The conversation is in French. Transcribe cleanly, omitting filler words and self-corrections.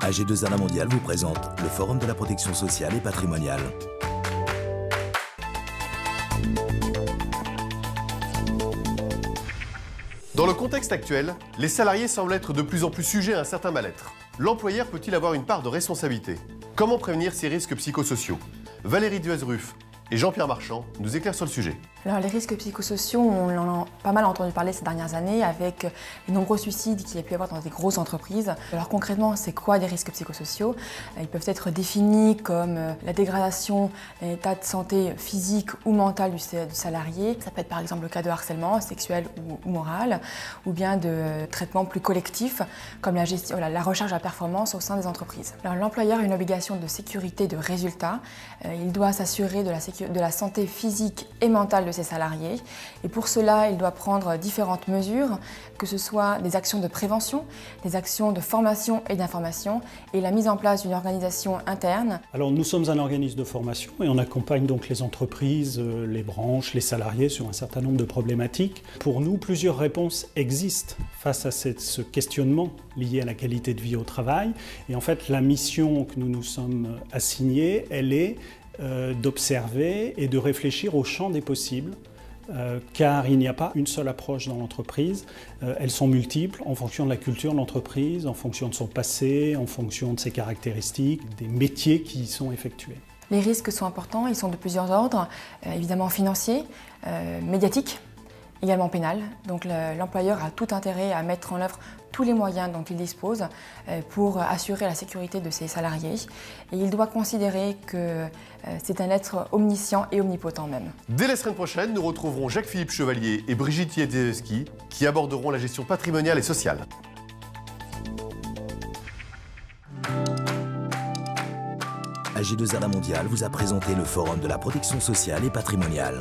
AG2R Mondial vous présente le Forum de la protection sociale et patrimoniale. Dans le contexte actuel, les salariés semblent être de plus en plus sujets à un certain mal-être. L'employeur peut-il avoir une part de responsabilité? Comment prévenir ces risques psychosociaux? Valérie Duez-Ruff et Jean-Pierre Marchand nous éclairent sur le sujet. Alors, les risques psychosociaux, on en a pas mal entendu parler ces dernières années avec les nombreux suicides qu'il y a pu y avoir dans des grosses entreprises. Alors concrètement, c'est quoi des risques psychosociaux? Ils peuvent être définis comme la dégradation d'un état de santé physique ou mental du salarié. Ça peut être par exemple le cas de harcèlement sexuel ou moral, ou bien de traitements plus collectifs comme la recherche à performance au sein des entreprises. Alors l'employeur a une obligation de sécurité de résultat. Il doit s'assurer de la santé physique et mentale de ses salariés. Et pour cela, il doit prendre différentes mesures, que ce soit des actions de prévention, des actions de formation et d'information, et la mise en place d'une organisation interne. Alors nous sommes un organisme de formation et on accompagne donc les entreprises, les branches, les salariés sur un certain nombre de problématiques. Pour nous, plusieurs réponses existent face à ce questionnement lié à la qualité de vie au travail. Et en fait, la mission que nous nous sommes assignée, elle est d'observer et de réfléchir au champ des possibles, car il n'y a pas une seule approche dans l'entreprise. Elles sont multiples en fonction de la culture de l'entreprise, en fonction de son passé, en fonction de ses caractéristiques, des métiers qui y sont effectués. Les risques sont importants, ils sont de plusieurs ordres, évidemment financiers, médiatiques, également pénal. Donc l'employeur a tout intérêt à mettre en œuvre tous les moyens dont il dispose pour assurer la sécurité de ses salariés. Et il doit considérer que c'est un être omniscient et omnipotent même. Dès la semaine prochaine, nous retrouverons Jacques-Philippe Chevalier et Brigitte Jedrzejewski qui aborderont la gestion patrimoniale et sociale. AG2R Mondial vous a présenté le Forum de la protection sociale et patrimoniale.